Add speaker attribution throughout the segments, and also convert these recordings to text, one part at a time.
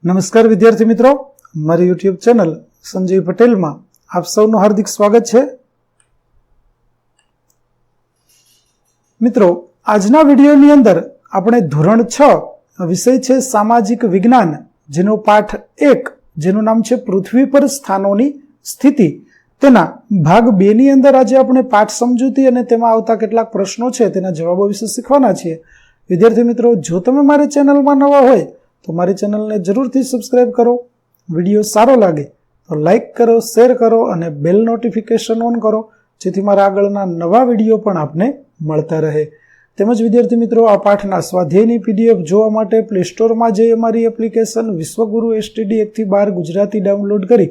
Speaker 1: નમસ્કાર વિદ્યાર્થી મિત્રો, મારી યુટ્યુબ ચેનલ સંજય પટેલમાં આપ સૌનું હાર્દિક સ્વાગત છે. મિત્રો, આજના વિડીયોની અંદર આપણે ધોરણ 6 વિષય છે સામાજિક વિજ્ઞાન, જેનો પાઠ 1 જેનું નામ છે પૃથ્વી પર સ્થાનોની સ્થિતિ, તેના ભાગ 2 ની અંદર આજે આપણે પાઠ સમજૂતી અને તેમાં આવતા કેટલાક પ્રશ્નો છે તેના જવાબો વિશે શીખવાના છીએ. વિદ્યાર્થી મિત્રો, જો તમે મારી ચેનલમાં નવા હોય તો મારી ચેનલને જરૂરથી સબસ્ક્રાઇબ કરો. વિડીયો સારો લાગે તો લાઇક કરો, શેર કરો અને બેલ નોટિફિકેશન ઓન કરો, જેથી મારા આગળના નવા વિડીયો પણ આપને મળતા રહે. તેમજ વિદ્યાર્થી મિત્રો, આ પાઠના સ્વાધ્યાયની PDF જોવા માટે પ્લે સ્ટોરમાં જઈ અમારી એપ્લિકેશન વિશ્વગુરુ STD 1 થી 12 ગુજરાતી ડાઉનલોડ કરી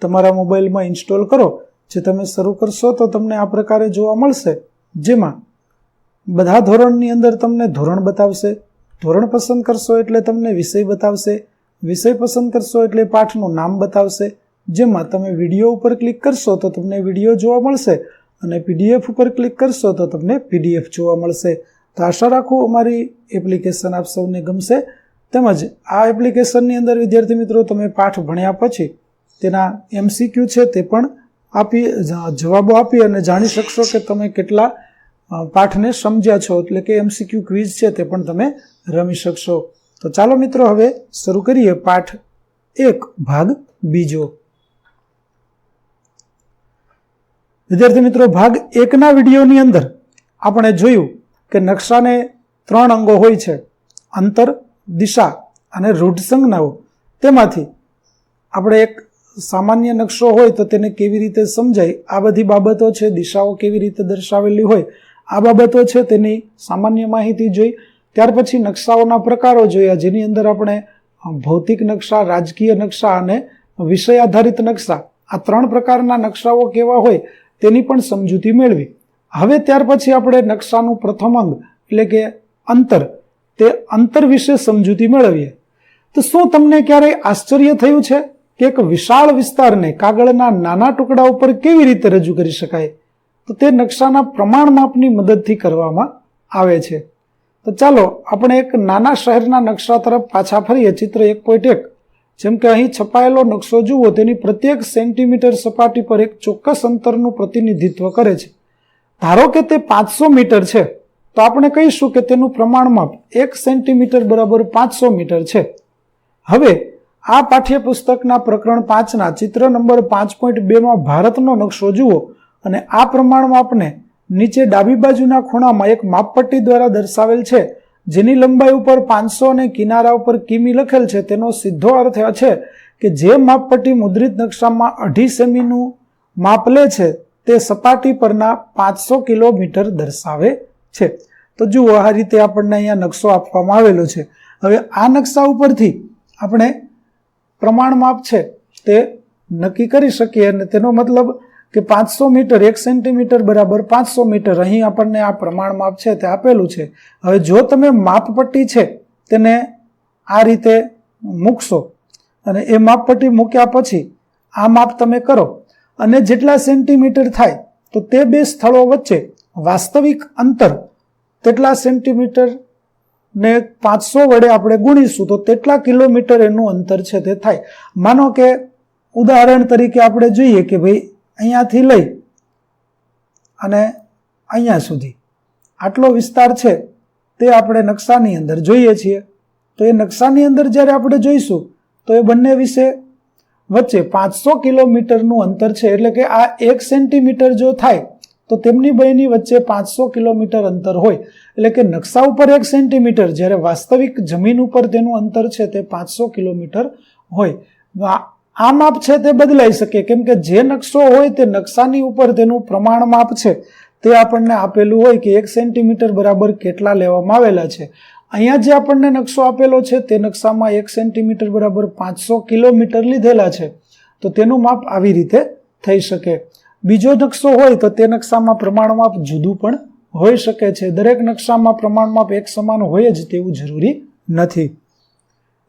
Speaker 1: તમારા મોબાઈલમાં ઇન્સ્ટોલ કરો. જે તમે શરૂ કરશો તો તમને આ પ્રકારે જોવા મળશે, જેમાં બધા ધોરણની અંદર તમને ધોરણ બતાવશે. ધોરણ પસંદ કરશો એટલે તમને વિષય બતાવશે. વિષય પસંદ કરશો એટલે પાઠનું નામ બતાવશે. જેમાં તમે વિડીયો ઉપર ક્લિક કરશો તો તમને વિડીયો જોવા મળશે અને PDF ઉપર ક્લિક કરશો તો તમને PDF જોવા મળશે. તો આશા રાખું અમારી એપ્લિકેશન આપ સૌને ગમશે. તેમજ આ એપ્લિકેશનની અંદર વિદ્યાર્થી મિત્રો, તમે પાઠ ભણ્યા પછી તેના MCQ છે તે પણ જવાબો આપી અને જાણી શકશો કે તમે કેટલા પાઠને સમજ્યા છો, એટલે કે MCQ ક્વિઝ છે તે પણ તમે રમી શકશો. તો ચાલો મિત્રો, હવે શરૂ કરીએ પાઠ 1 ભાગ 2. વિદ્યાર્થી મિત્રો, ભાગ 1 ના વિડીયોની અંદર આપણે જોયું કે નકશાને 3 અંગો હોય છે: અંતર, દિશા અને રૂઢ સંજ્ઞાઓ. તેમાંથી આપણે એક સામાન્ય નકશો હોય તો તેને કેવી રીતે સમજાય, આ બધી બાબતો છે, દિશાઓ કેવી રીતે દર્શાવેલી હોય, આ બાબતો છે તેની સામાન્ય માહિતી જોઈ. ત્યાર પછી નકશાઓના પ્રકારો જોયા, જેની અંદર આપણે ભૌતિક નકશા, રાજકીય નકશા અને વિષય આધારિત નકશા, આ 3 પ્રકારના નકશાઓ કેવા હોય તેની પણ સમજૂતી મેળવી. હવે ત્યાર પછી આપણે નકશાનું પ્રથમ અંગ એટલે કે અંતર, તે અંતર વિશે સમજૂતી મેળવીએ. તો શું તમને ક્યારેય આશ્ચર્ય થયું છે કે એક વિશાળ વિસ્તારને કાગળના નાના ટુકડા ઉપર કેવી રીતે રજૂ કરી શકાય? તો તે નકશાના પ્રમાણ માપની મદદથી કરવામાં આવે છે. તો ચાલો આપણે એક નાના શહેરના નકશા તરફ પાછા ફરીએ. ચિત્ર 1.1. જેમ કે અહીં છપાયેલો નકશો જુઓ, તેની પ્રત્યેક સેન્ટીમીટર સપાટી પર એક ચોક્કસ અંતરનું પ્રતિનિધિત્વ કરે છે. ધારો કે તે 500 મીટર છે, તો આપણે કહીશું કે તેનું પ્રમાણ માપ 1 સેન્ટીમીટર બરાબર 500 મીટર છે. હવે આ પાઠ્યપુસ્તકના પ્રકરણ 5ના ચિત્ર નંબર 5.2 માં ભારતનો નકશો જુઓ અને આ પ્રમાણ માપને નીચે ડાબી બાજુના ખૂણામાં એક માપપટ્ટી દ્વારા દર્શાવેલ છે, જેની લંબાઈ ઉપર 500 અને કિનારા ઉપર કિમી લખેલ છે. તેનો સીધો અર્થ છે કે જે માપપટ્ટી મુદ્રિત નકશામાં 2.5 સેમીનું માપ લે છે તે સપાટી પરના 500 કિલોમીટર દર્શાવે છે. તો જુઓ, આ રીતે આપણને અહીંયા નકશો આપવામાં આવેલો છે. હવે આ નકશા ઉપરથી આપણે પ્રમાણ માપ છે તે નક્કી કરી શકીએ અને તેનો મતલબ કે 500 મીટર 1 સેન્ટીમીટર બરાબર 500 મીટર, અહીં આપણને આ પ્રમાણ માપ છે તે આપેલું છે. હવે જો તમે માપપટ્ટી છે તેને આ રીતે મૂકશો અને એ માપપટ્ટી મૂક્યા પછી આ માપ તમે કરો અને જેટલા સેન્ટીમીટર થાય તો તે બે સ્થળો વચ્ચે વાસ્તવિક અંતર તેટલા સેન્ટીમીટર ને 500 વડે આપણે ગુણીશું તો તેટલા કિલોમીટર એનું અંતર છે તે થાય. માનો કે ઉદાહરણ તરીકે આપણે જોઈએ કે ભાઈ અહીંયાથી લઈ અને અહીંયા સુધી આટલો વિસ્તાર છે તે આપણે નકશાની અંદર જોઈએ છીએ. તો એ નકશાની અંદર જ્યારે આપણે જોઈશું તો એ બંને વિશે વચ્ચે 500 કિલોમીટરનું અંતર છે. એટલે કે આ 1 સેન્ટીમીટર જો થાય તો તેમની બેની વચ્ચે 500 કિલોમીટર અંતર હોય. એટલે કે નકશા ઉપર 1 સેન્ટીમીટર, જ્યારે વાસ્તવિક જમીન ઉપર તેનું અંતર છે તે 500 કિલોમીટર હોય. આ માપ છે તે બદલાઈ શકે, કેમ કે જે નકશો હોય તે નકશાની ઉપર તેનું પ્રમાણ માપ છે તે આપણને આપેલું હોય કે 1 સેન્ટીમીટર બરાબર કેટલા લેવામાં આવેલા છે. અહીંયા જે આપણને નકશો આપેલો છે તે નકશામાં 1 સેન્ટીમીટર બરાબર 500 કિલોમીટર લીધેલા છે. તો તેનું માપ આવી રીતે થઈ શકે. બીજો નકશો હોય તો તે નકશામાં પ્રમાણ માપ જુદું પણ હોઈ શકે છે. દરેક નકશામાં પ્રમાણ માપ એક સમાન હોય જ તેવું જરૂરી નથી.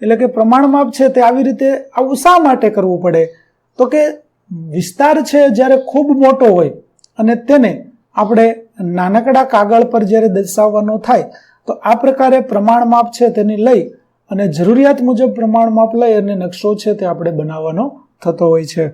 Speaker 1: એટલે કે પ્રમાણ માપ છે તે આવી રીતે આવું શા માટે કરવું પડે? તો કે વિસ્તાર છે જ્યારે ખૂબ મોટો હોય અને તેને આપણે નાનકડા કાગળ પર જ્યારે દર્શાવવાનો થાય તો આ પ્રકારે પ્રમાણ માપ છે તેની લઈ અને જરૂરિયાત મુજબ પ્રમાણ માપ લઈ અને નકશો છે તે આપણે બનાવવાનો થતો હોય છે.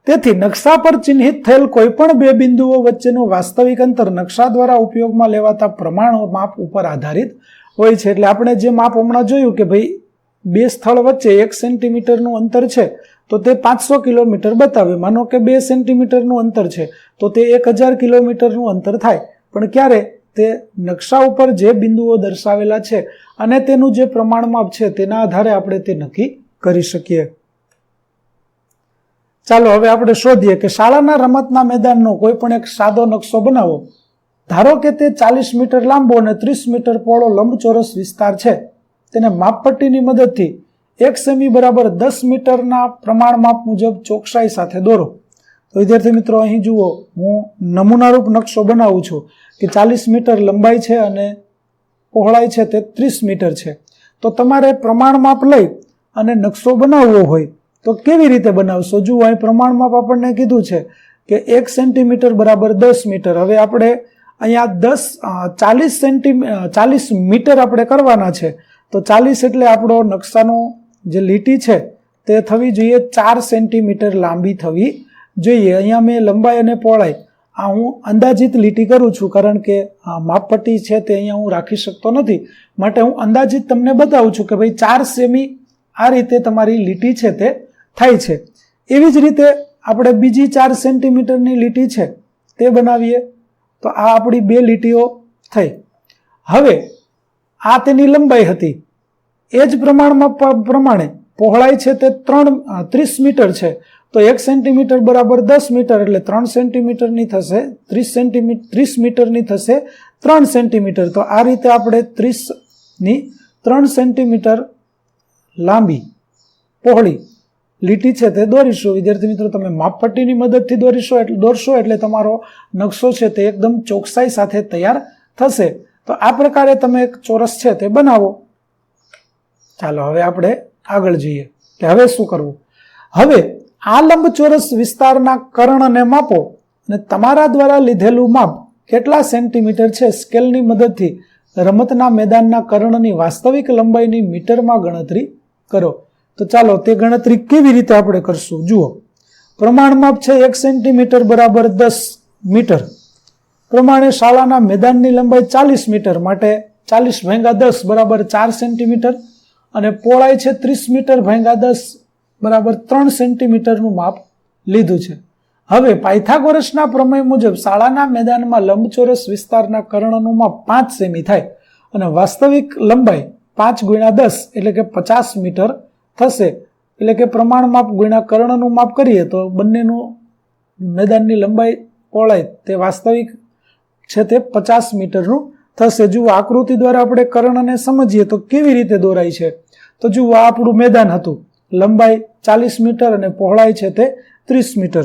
Speaker 1: તેથી નકશા પર ચિહ્નિત થયેલ કોઈ પણ બે બિંદુઓ વચ્ચેનું વાસ્તવિક અંતર નકશા દ્વારા ઉપયોગમાં લેવાતા પ્રમાણ માપ ઉપર આધારિત હોય છે. એટલે આપણે જે માપ હમણાં જોયું કે ભાઈ બે સ્થળ વચ્ચે 1 સેન્ટીમીટરનું અંતર છે તો તે 500 કિલોમીટર બતાવે. માનો કે 2 સેન્ટીમીટરનું અંતર છે તો તે 1000 કિલોમીટરનું અંતર થાય. પણ ક્યારે? તે નકશા ઉપર જે બિંદુઓ દર્શાવેલા છે અને તેનું જે પ્રમાણ માપ છે તેના આધારે આપણે તે નક્કી કરી શકીએ. ચાલો હવે આપણે શોધીએ કે શાળાના રમતના મેદાનનો કોઈ પણ એક સાદો નકશો બનાવો. ધારો કે તે 40 મીટર લાંબો અને 30 મીટર પહોળો લંબચોરસ વિસ્તાર છે. તેને માપપટ્ટીની મદદથી 1 સેમી બરાબર 10 મીટરના પ્રમાણ માપ મુજબ ચોકસાઈ સાથે દોરો. તો વિદ્યાર્થી મિત્રો અહીં જુઓ, હું નમૂનારૂપ નકશો બનાવું છું કે 40 મીટર લંબાઈ છે અને પહોળાઈ છે તે 30 મીટર છે. તો તમારે પ્રમાણ માપ લઈ અને નકશો બનાવવો હોય તો કેવી રીતે બનાવશો? જુઓ, અહીં પ્રમાણ માપ આપણને કીધું છે કે 1 સેન્ટીમીટર બરાબર 10 મીટર. હવે આપણે અહીંયા 40 મીટર આપણે કરવાના છે. તો 40 એટલે આપણો નકશાનો જે લીટી છે તે થવી જોઈએ 4 સેન્ટીમીટર લાંબી થવી જોઈએ. અહીંયા મેં લંબાઈ અને પહોળાઈ હું અંદાજિત લીટી કરું છું, કારણ કે માપપટ્ટી છે તે અહીંયા હું રાખી શકતો નથી. માટે હું અંદાજિત તમને બતાવું છું કે ભાઈ 4 સેમી આ રીતે તમારી લીટી છે તે થાય છે. એવી જ રીતે આપણે બીજી 4 સેન્ટીમીટરની લીટી છે તે બનાવીએ. તો આ આપણી 2 લીટીઓ થઈ. હવે આ તેની લંબાઈ હતી. એ જ પ્રમાણમાં પ્રમાણે પહોળાઈ છે તે 30 મીટર છે. તો 1 સેન્ટીમીટર બરાબર 10 મીટર એટલે 3 સેન્ટીમીટરની થશે. 30 મીટરની થશે 3 સેન્ટીમીટર. તો આ રીતે આપણે 30ની 3 સેન્ટીમીટર લાંબી પહોળી લીટી છે તે દોરીશું. વિદ્યાર્થી મિત્રો, તમે માપપટ્ટીની મદદથી દોરશો એટલે તમારો નકશો છે તે એકદમ ચોકસાઈ સાથે તૈયાર થશે. તો આ પ્રકારે તમે એક ચોરસ છે તે બનાવો. ચાલો હવે આપણે આગળ જઈએ કે હવે શું કરવું. હવે આ લંબચોરસ વિસ્તારના કર્ણને માપો અને તમારા દ્વારા લીધેલું માપ કેટલા સેન્ટીમીટર છે સ્કેલની મદદથી રમતના મેદાનના કર્ણની વાસ્તવિક લંબાઈની મીટરમાં ગણતરી કરો. તો ચાલો તે ગણતરી કેવી રીતે આપણે કરશું. જુઓ, પ્રમાણ માપ છે 1 સેન્ટીમીટર બરાબર 10 મીટર. પ્રમાણે શાળાના મેદાનની લંબાઈ 40 મીટર, માટે 40 ભાગ્યા 10 બરાબર 4 સેન્ટીમીટર અને પહોળાઈ છે 30 મીટર ભાગ્યા 10 બરાબર 3 સેન્ટીમીટરનું માપ લીધું છે. હવે પાયથાગોરસના પ્રમેય મુજબ શાળાના મેદાનમાં લંબચોરસ વિસ્તારના કર્ણનું માપ 5 સેમી થાય અને વાસ્તવિક લંબાઈ 5 ગુણ્યા 10 એટલે કે 50 મીટર થશે. એટલે કે પ્રમાણ માપ ગુણ્યા કર્ણનું માપ કરીએ તો બંનેનું મેદાનની લંબાઈ પહોળાઈ તે વાસ્તવિક છે તે 50 મીટરનું થશે. જુઓ, આકૃતિ દ્વારા આપણે કર્ણને સમજીએ તો કેવી રીતે દોરાય છે. તો જુઓ, આ આપણું મેદાન હતું. લંબાઈ 40 મીટર અને પહોળાઈ છે તે 30 મીટર.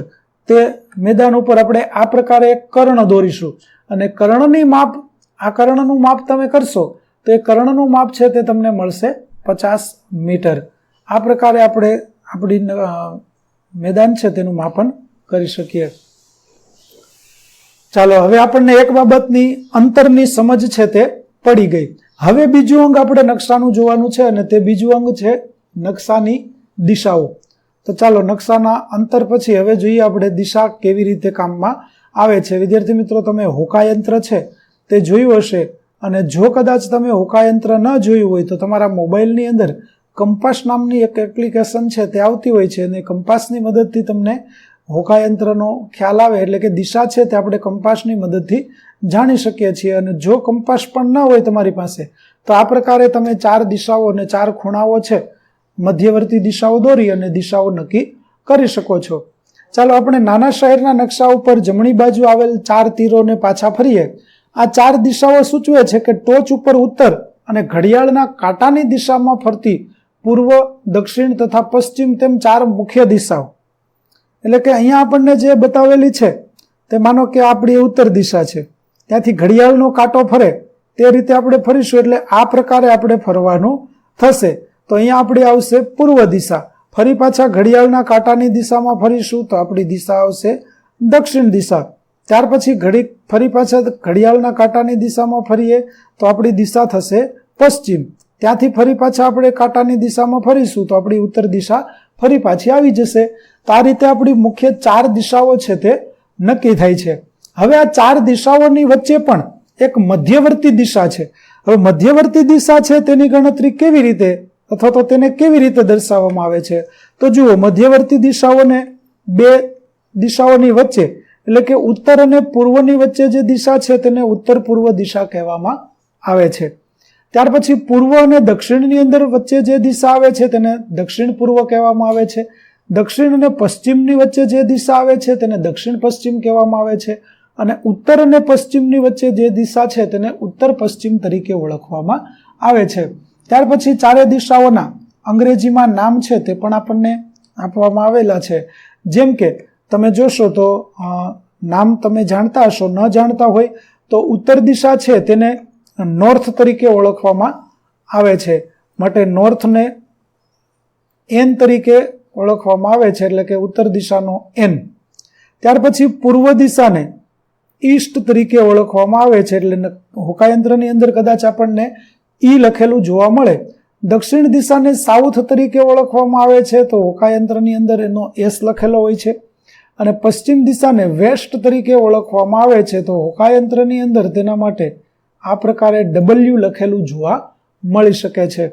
Speaker 1: તે મેદાન ઉપર આપણે આ પ્રકારે એક કર્ણ દોરીશું અને આ કર્ણનું માપ તમે કરશો તો એ કર્ણનું માપ છે તે તમને મળશે 50 મીટર. આ પ્રકારે આપણે આપણી મેદાન છે તેનું માપન કરી શકીએ. ચાલો હવે આપણને એક બાબતની અંતરની સમજ છે તે પડી ગઈ. હવે બીજું અંગ આપણે નકશાનું જોવાનું છે અને તે બીજું અંગ છે નકશાની દિશાઓ. તો ચાલો નકશાના અંતર પછી હવે જોઈએ આપણે દિશા કેવી રીતે કામમાં આવે છે. વિદ્યાર્થી મિત્રો, તમે હોકાયંત્ર છે તે જોયું હશે અને જો કદાચ તમે હોકાયંત્ર ન જોયું હોય તો તમારા મોબાઈલની અંદર કંપાસ નામની એક એપ્લિકેશન છે તે આવતી હોય છે અને કંપાસની મદદથી તમને હોકાયંત્રનો ખ્યાલ આવે. એટલે કે દિશા છે તે આપણે કંપાસની મદદથી જાણી શકીએ છીએ. અને જો કંપાસ પણ ન હોય તમારી પાસે તો આ પ્રકારે તમે 4 દિશાઓ અને 4 ખૂણાઓ છે મધ્યવર્તી દિશાઓ દોરી અને દિશાઓ નક્કી કરી શકો છો. ચાલો આપણે નાના શહેરના નકશા ઉપર જમણી બાજુ આવેલ 4 તીરોને પાછા ફરીએ. આ 4 દિશાઓ સૂચવે છે કે ટોચ ઉપર ઉત્તર અને ઘડિયાળના કાંટાની દિશામાં ફરતી પૂર્વ, દક્ષિણ તથા પશ્ચિમ તેમ 4 મુખ્ય દિશાઓ. એટલે કે અહીંયા આપણને જે બતાવેલી છે તે માનો કે આપણી ઉત્તર દિશા છે, ત્યાંથી ઘડિયાળનો કાંટો ફરે તે રીતે આપણે ફરીશું એટલે આ પ્રકારે આપણે ફરવાનું થશે. તો અહીંયા આપણી આવશે પૂર્વ દિશા. ફરી પાછા ઘડિયાળના કાંટાની દિશામાં ફરીશું તો આપણી દિશા આવશે દક્ષિણ દિશા. ત્યાર પછી ફરી પાછા ઘડિયાળના કાંટાની દિશામાં ફરીએ તો આપણી દિશા થશે પશ્ચિમ, ત્યાંથી ફરી પાછા આપણે કાંટાની દિશામાં ફરીશું તો આપણી ઉત્તર દિશા ફરી પાછી આવી જશે. તો આ રીતે આપણી મુખ્ય 4 દિશાઓ છે તે નક્કી થાય છે. હવે આ 4 દિશાઓની વચ્ચે પણ એક મધ્યવર્તી દિશા છે. હવે મધ્યવર્તી દિશા છે તેની ગણતરી કેવી રીતે અથવા તો તેને કેવી રીતે દર્શાવવામાં આવે છે? તો જુઓ, મધ્યવર્તી દિશાઓને 2 દિશાઓની વચ્ચે એટલે કે ઉત્તર અને પૂર્વની વચ્ચે જે દિશા છે તેને ઉત્તર પૂર્વ દિશા કહેવામાં આવે છે. ત્યાર પછી પૂર્વ અને દક્ષિણની અંદર વચ્ચે જે દિશા આવે છે તેને દક્ષિણ પૂર્વ કહેવામાં આવે છે. દક્ષિણ અને પશ્ચિમની વચ્ચે જે દિશા આવે છે તેને દક્ષિણ પશ્ચિમ કહેવામાં આવે છે. અને ઉત્તર અને પશ્ચિમની વચ્ચે જે દિશા છે તેને ઉત્તર પશ્ચિમ તરીકે ઓળખવામાં આવે છે. ત્યાર પછી 4 દિશાઓના અંગ્રેજીમાં નામ છે તે પણ આપણને આપવામાં આવેલા છે. જેમ કે તમે જોશો તો નામ તમે જાણતા હશો, ન જાણતા હોય તો ઉત્તર દિશા છે તેને નોર્થ તરીકે ઓળખવામાં આવે છે. માટે નોર્થને એન તરીકે ઓળખવામાં આવે છે, એટલે કે ઉત્તર દિશાનો એન. ત્યાર પછી પૂર્વ દિશાને ઈસ્ટ તરીકે ઓળખવામાં આવે છે, એટલે હોકાયંત્રની અંદર કદાચ આપણને ઈ લખેલું જોવા મળે. દક્ષિણ દિશાને સાઉથ તરીકે ઓળખવામાં આવે છે, તો હોકાયંત્રની અંદર એનો એસ લખેલો હોય છે. અને પશ્ચિમ દિશાને વેસ્ટ તરીકે ઓળખવામાં આવે છે, તો હોકાયંત્રની અંદર તેના માટે આ પ્રકારે ડબલ્યુ લખેલું જોવા મળી શકે છે.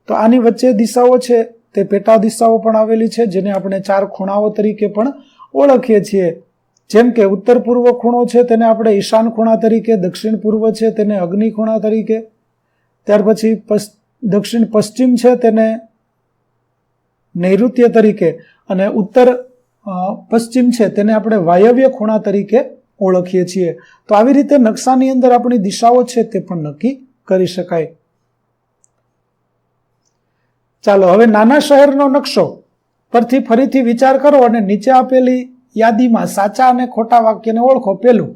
Speaker 1: તો આની વચ્ચે દિશાઓ છે તે પેટા દિશાઓ પણ આવેલી છે, જેને આપણે 4 ખૂણાઓ તરીકે પણ ઓળખીએ છીએ. જેમ કે ઉત્તર પૂર્વ ખૂણો છે તેને આપણે ઈશાન ખૂણા તરીકે, દક્ષિણ પૂર્વ છે તેને અગ્નિ ખૂણા તરીકે, ત્યાર પછી દક્ષિણ પશ્ચિમ છે તેને નૈઋત્ય તરીકે, અને ઉત્તર પશ્ચિમ છે તેને આપણે વાયવ્ય ખૂણા તરીકે ઓળખીએ છીએ. તો આવી રીતે નકશાની અંદર આપણી દિશાઓ છે તે પણ નક્કી કરી શકાય. ચાલો હવે નાના શહેરનો નકશો પરથી ફરીથી વિચાર કરો અને નીચે આપેલી યાદીમાં સાચા અને ખોટા વાક્યને ઓળખો. પહેલું,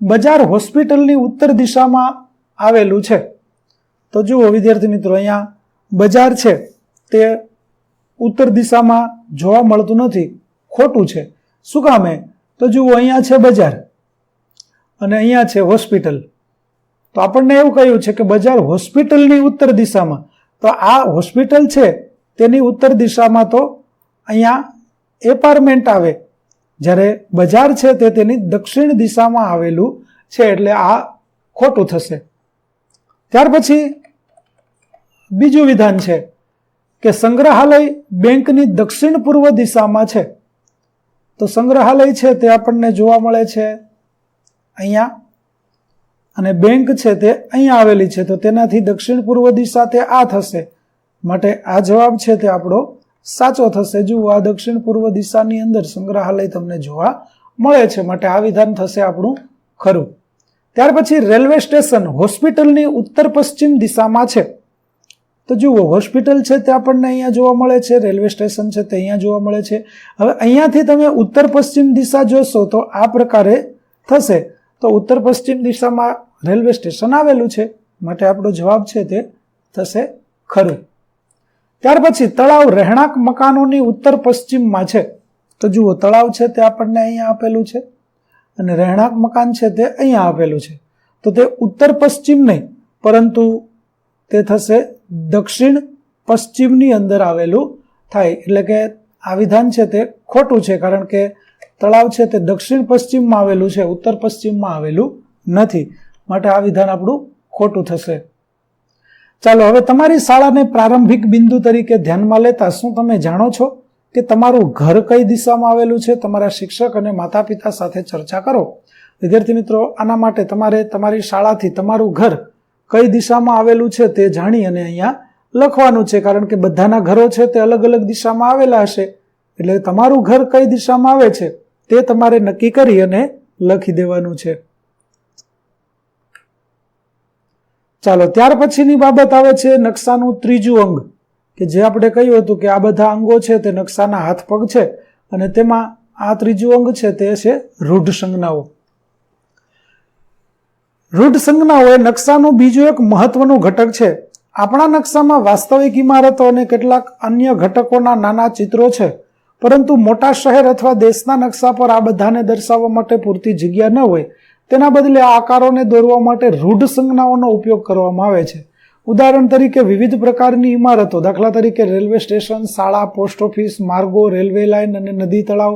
Speaker 1: બજાર હોસ્પિટલની ઉત્તર દિશામાં આવેલું છે. તો જુઓ વિદ્યાર્થી મિત્રો, અહીંયા બજાર છે તે ઉત્તર દિશામાં જોવા મળતું નથી. ખોટું છે. શું કામે? તો જુઓ, અહીંયા છે બજાર અને અહીંયા છે હોસ્પિટલ. તો આપણને એવું કહ્યું છે કે બજાર હોસ્પિટલની ઉત્તર દિશામાં. તો આ હોસ્પિટલ છે તેની ઉત્તર દિશામાં તો અહીંયા એપાર્ટમેન્ટ આવે, જ્યારે બજાર છે તે તેની દક્ષિણ દિશામાં આવેલું છે, એટલે આ ખોટું થશે. ત્યાર પછી બીજું વિધાન છે કે સંગ્રહાલય બેંકની દક્ષિણ પૂર્વ દિશામાં છે. તો સંગ્રહાલય છે તે આપણને જોવા મળે છે અહીંયા, અને બેંક છે તે અહીંયા આવેલી છે, તો તેનાથી દક્ષિણ પૂર્વ દિશા તે આ થશે. માટે આ જવાબ છે તે આપણો સાચો થશે. જુઓ, આ દક્ષિણ પૂર્વ દિશાની અંદર સંગ્રહાલય તમને જોવા મળે છે, માટે આ વિધાન થશે આપણું ખરું. ત્યાર પછી રેલવે સ્ટેશન હોસ્પિટલની ઉત્તર પશ્ચિમ દિશામાં છે. તો જુઓ, હોસ્પિટલ છે તે આપણને અહીંયા જોવા મળે છે, રેલવે સ્ટેશન છે તે અહીંયા જોવા મળે છે. હવે અહીંયાથી તમે ઉત્તર પશ્ચિમ દિશા જોશો તો આ પ્રકારે થશે. તો ઉત્તર પશ્ચિમ દિશામાં રેલવે સ્ટેશન આવેલું છે, માટે આપણો જવાબ છે તે થશે ખરું. ત્યાર પછી તળાવ રહેણાંક મકાનોની ઉત્તર પશ્ચિમમાં છે. તો જુઓ, તળાવ છે તે આપણને અહીંયા આપેલું છે અને રહેણાંક મકાન છે તે અહીંયા આપેલું છે. તો તે ઉત્તર પશ્ચિમ નહીં, પરંતુ તે થશે દક્ષિણ પશ્ચિમની અંદર આવેલું થાય. એટલે કે આ વિધાન છે તે ખોટું છે, કારણ કે તળાવ છે તે દક્ષિણ પશ્ચિમમાં આવેલું છે, ઉત્તર પશ્ચિમમાં આવેલું નથી. માટે આ વિધાન આપણું ખોટું થશે. ચાલો, હવે તમારી શાળાને પ્રારંભિક બિંદુ તરીકે ધ્યાનમાં લેતા શું તમે જાણો છો કે તમારું ઘર કઈ દિશામાં આવેલું છે? તમારા શિક્ષક અને માતા પિતા સાથે ચર્ચા કરો. વિદ્યાર્થી મિત્રો, આના માટે તમારે તમારી શાળાથી તમારું ઘર કઈ દિશામાં આવેલું છે તે જાણી અને અહીંયા લખવાનું છે, કારણ કે બધાના ઘરો છે તે અલગ અલગ દિશામાં આવેલા હશે. એટલે તમારું ઘર કઈ દિશામાં આવે છે તે તમારે નક્કી કરી અને લખી દેવાનું છે. ચાલો, ત્યાર પછીની બાબત આવે છે નકશાનું ત્રીજું અંગ, કે જે આપણે કહ્યું હતું કે આ બધા અંગો છે તે નકશાના હાથ પગ છે, અને તેમાં આ ત્રીજું અંગ છે તે છે રૂઢ સંજ્ઞાઓ. રૂઢ સંજ્ઞાઓ એ નકશાનું બીજું એક મહત્વનું ઘટક છે. આપણા નકશામાં વાસ્તવિક ઇમારતો અને કેટલાક અન્ય ઘટકોના નાના ચિત્રો છે, પરંતુ મોટા શહેર અથવા દેશના નકશા પર આ બધાને દર્શાવવા માટે પૂરતી જગ્યા ન હોય. તેના બદલે આ આકારોને દોરવા માટે રૂઢ સંજ્ઞાઓનો ઉપયોગ કરવામાં આવે છે. ઉદાહરણ તરીકે વિવિધ પ્રકારની ઇમારતો, દાખલા તરીકે રેલવે સ્ટેશન, શાળા, પોસ્ટ ઓફિસ, માર્ગો, રેલવે લાઇન અને નદી તળાવ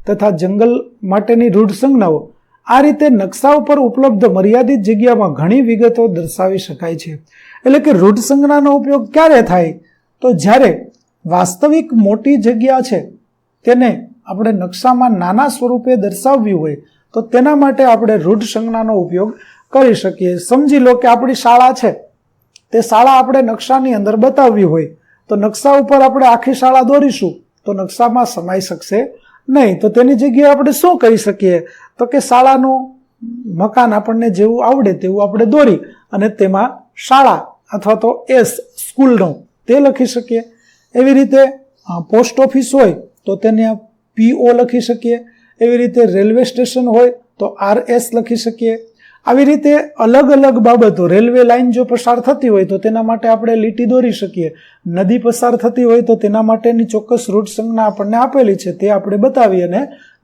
Speaker 1: તથા જંગલ માટેની રૂઢ સંજ્ઞાઓ, આ રીતે નકશા ઉપર ઉપલબ્ધ મર્યાદિત જગ્યામાં ઘણી વિગતો દર્શાવી શકાય છે. એટલે કે રૂઢ સંજ્ઞાનો ઉપયોગ ક્યારે થાય? તો જ્યારે વાસ્તવિક મોટી જગ્યા છે તેને આપણે નકશામાં નાના સ્વરૂપે દર્શાવવી હોય તો તેના માટે આપણે રૂઢ સંજ્ઞાનો ઉપયોગ કરી શકીએ. સમજી લો કે આપણી શાળા છે, તે શાળા આપણે નકશાની અંદર બતાવવી હોય તો નકશા ઉપર આપણે આખી શાળા દોરીશું તો નકશામાં સમાઈ શકશે નહીં. તો તેની જગ્યાએ આપણે શું કરી શકીએ? તો કે શાળાનું મકાન આપણને જેવું આવડે તેવું આપણે દોરી અને તેમાં શાળા અથવા તો સ્કૂલનો તે લખી શકીએ. એવી રીતે પોસ્ટ ઓફિસ હોય તો તેને PO લખી શકીએ. એવી રીતે રેલવે સ્ટેશન હોય તો RS લખી શકીએ. આવી રીતે અલગ અલગ બાબતો, રેલવે લાઇન જો પસાર થતી હોય તો તેના માટે આપણે લીટી દોરી શકીએ. નદી પસાર થતી હોય તો તેના માટેની ચોક્કસ રૂટ સંજ્ઞા આપણને આપેલી છે તે આપણે બતાવી અને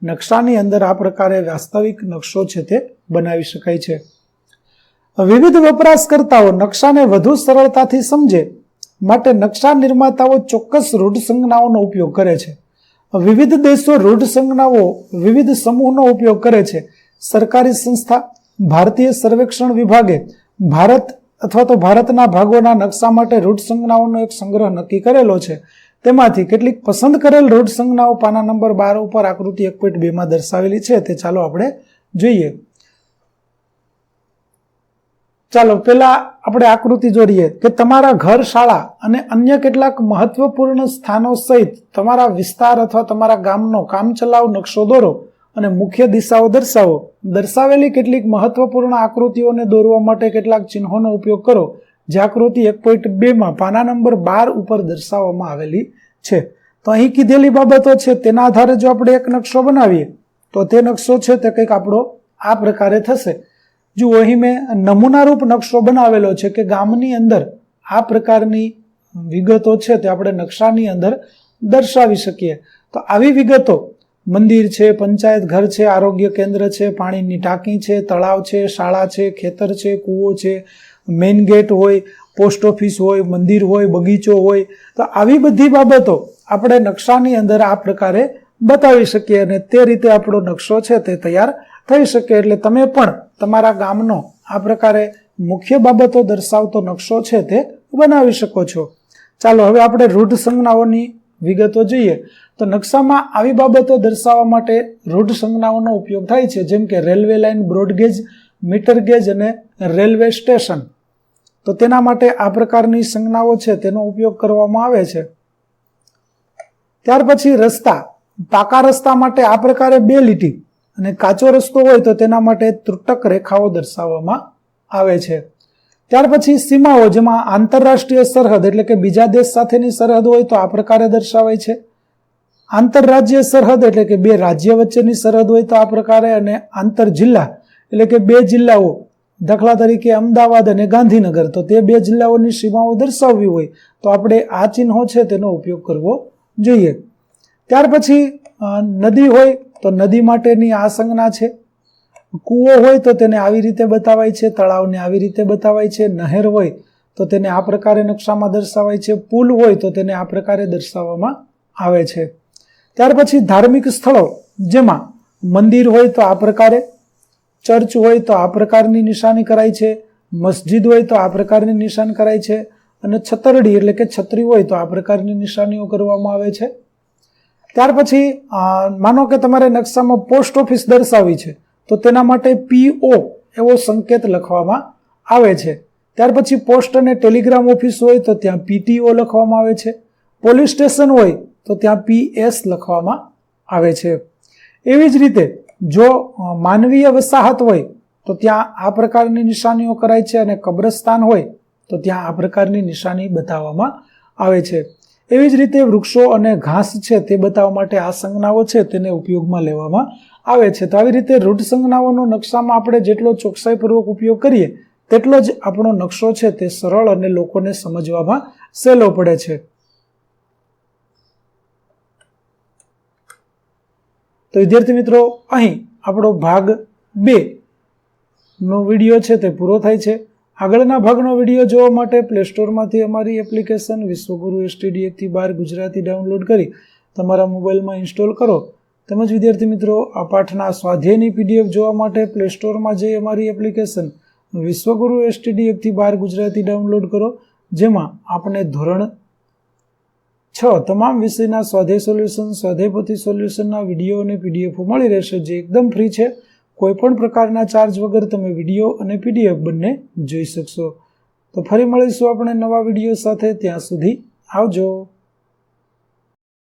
Speaker 1: નકશાની અંદર આ પ્રકારે વાસ્તવિક નકશો છે તે બનાવી શકાય છે. વિવિધ વપરાશકર્તાઓ નકશાને વધુ સરળતાથી સમજે માટે નકશા નિર્માતાઓ ચોક્કસ રૂઢ સંજ્ઞાઓનો ઉપયોગ કરે છે. વિવિધ દેશો રૂઢ સંજ્ઞાઓ વિવિધ સમૂહનો ઉપયોગ કરે છે. સરકારી સંસ્થા ભારતીય સર્વેક્ષણ વિભાગે ભારત અથવા તો ભારતના ભાગોના નકશા માટે રૂઢ સંજ્ઞાઓનો એક સંગ્રહ નક્કી કરેલો છે. તેમાંથી કેટલીક પસંદ કરેલ રૂઢ સંજ્ઞાઓ પાના નંબર 12 ઉપર આકૃતિ 1.2 માં દર્શાવેલી છે તે ચાલો આપણે જોઈએ. ચાલો પહેલા આપણે આકૃતિ જોડીએ કે તમારા ઘર, શાળા અને અન્ય કેટલાક મહત્વપૂર્ણ સ્થાનો સહિત તમારા વિસ્તાર અથવા તમારા ગામનો કામચલાઉ નકશો દોરો અને મુખ્ય દિશાઓ દર્શાવો. દર્શાવેલી કેટલીક મહત્વપૂર્ણ આકૃતિઓને દોરવા માટે કેટલાક ચિહ્નોનો ઉપયોગ કરો જે આકૃતિ 1.2 માં પાના નંબર 12 ઉપર દર્શાવવામાં આવેલી છે. તો અહીં કીધેલી બાબતો છે તેના આધારે જો આપણે એક નકશો બનાવીએ તો તે નકશો છે તે કંઈક આપણો આ પ્રકારે થશે. જુઓ, અહીં મેં નમૂનારૂપ નકશો બનાવેલો છે કે ગામની અંદર આ પ્રકારની વિગતો છે તે આપણે નકશાની અંદર દર્શાવી શકીએ. તો આવી વિગતો મંદિર છે, પંચાયત ઘર છે, આરોગ્ય કેન્દ્ર છે, પાણીની ટાંકી છે, તળાવ છે, શાળા છે, ખેતર છે, કૂવો છે, મેઇન ગેટ હોય, પોસ્ટ ઓફિસ હોય, મંદિર હોય, બગીચો હોય, તો આવી બધી બાબતો આપણે નકશાની અંદર આ પ્રકારે બતાવી શકીએ અને તે રીતે આપણો નકશો છે તે તૈયાર થઈ શકે. એટલે તમે પણ તમારા ગામનો આ પ્રકારે મુખ્ય બાબતો દર્શાવતો નકશો છે તે બનાવી શકો છો. ચાલો હવે આપણે રૂઢ સંજ્ઞાઓની વિગતો જોઈએ. તો નકશામાં આવી બાબતો દર્શાવવા માટે રૂઢ સંજ્ઞાઓનો ઉપયોગ થાય છે, જેમ કે railway line, broad gauge, metre gauge અને રેલવે સ્ટેશન. તો તેના માટે આ પ્રકારની સંજ્ઞાઓ છે તેનો ઉપયોગ કરવામાં આવે છે. ત્યાર પછી રસ્તા, પાકા રસ્તા માટે આ પ્રકારે 2 લીટી અને કાચો રસ્તો હોય તો તેના માટે ત્રુટક રેખાઓ દર્શાવવામાં આવે છે. ત્યાર પછી સીમાઓ, જેમાં આંતરરાષ્ટ્રીય સરહદ એટલે કે બીજા દેશ સાથેની સરહદ હોય તો આ પ્રકારે દર્શાવાય છે. આંતરરાજ્ય સરહદ એટલે કે 2 રાજ્ય વચ્ચેની સરહદ હોય તો આ પ્રકારે, અને આંતર જિલ્લા એટલે કે 2 જિલ્લાઓ, દાખલા તરીકે અમદાવાદ અને ગાંધીનગર, તો તે 2 જિલ્લાઓની સીમાઓ દર્શાવવી હોય તો આપણે આ ચિહ્નો છે તેનો ઉપયોગ કરવો જોઈએ. ત્યાર પછી નદી હોય તો નદી માટેની આ સંજ્ઞા છે. કૂવો હોય તો તેને આવી રીતે બતાવાય છે, તળાવને આવી રીતે બતાવાય છે, નહેર હોય તો તેને આ પ્રકારે નકશામાં દર્શાવાય છે, પુલ હોય તો તેને આ પ્રકારે દર્શાવવામાં આવે છે. ત્યાર પછી ધાર્મિક સ્થળો, જેમાં મંદિર હોય તો આ પ્રકારે, ચર્ચ હોય તો આ પ્રકારની નિશાની કરાય છે, મસ્જિદ હોય તો આ પ્રકારની નિશાન કરાય છે, અને છતરડી એટલે કે છત્રી હોય તો આ પ્રકારની નિશાનીઓ કરવામાં આવે છે. ત્યાર પછી માનો કે તમારે નકશામાં પોસ્ટ ઓફિસ દર્શાવી છે તો તેના માટે PO એવો સંકેત લખવામાં આવે છે. ત્યાર પછી પોસ્ટ અને ટેલિગ્રામ ઓફિસ હોય તો ત્યાં PTO લખવામાં આવે છે. પોલીસ સ્ટેશન હોય તો ત્યાં PS લખવામાં આવે છે. એવી જ રીતે જો માનવીય વસાહત હોય તો ત્યાં આ પ્રકારની નિશાનીઓ કરાય છે, અને કબ્રસ્તાન હોય તો ત્યાં આ પ્રકારની નિશાની બતાવવામાં આવે છે. એવી જ રીતે વૃક્ષો અને ઘાસ છે તે બતાવવા માટે આ સંજ્ઞાઓ છે તેને ઉપયોગમાં લેવામાં આવે છે. તો આવી રીતે રૂઢ સંજ્ઞાઓનો નકશામાં આપણે જેટલો ચોકસાઈપૂર્વક ઉપયોગ કરીએ તેટલો જ આપણો નકશો છે તે સરળ અને લોકોને સમજવામાં સહેલો પડે છે. તો વિદ્યાર્થી મિત્રો, અહીં આપણો ભાગ 2 નો વિડીયો છે તે પૂરો થાય છે. આગળના ભાગનો વિડીયો જોવા માટે પ્લે સ્ટોરમાંથી અમારી એપ્લિકેશન વિશ્વગુરુ STD 1-12 ગુજરાતી ડાઉનલોડ કરી તમારા મોબાઈલમાં ઇન્સ્ટોલ કરો. તેમજ વિદ્યાર્થી મિત્રો, આ પાઠના સ્વાધ્યાયની PDF જોવા માટે પ્લે સ્ટોરમાં જઈ અમારી એપ્લિકેશન વિશ્વગુરુ STD 1-12 ગુજરાતી ડાઉનલોડ કરો, જેમાં આપણે ધોરણ 6 તમામ વિષયના સ્વાધ્યાય સોલ્યુશન, સ્વાધ્યાયપોથી સોલ્યુશનના વિડીયો અને PDF મળી રહેશે, જે એકદમ ફ્રી છે. કોઈપણ પ્રકારના ચાર્જ વગર તમે વિડીયો અને PDF બંને જોઈ શકશો. તો ફરી મળીશું આપણે નવા વિડીયો સાથે. ત્યાં સુધી આવજો.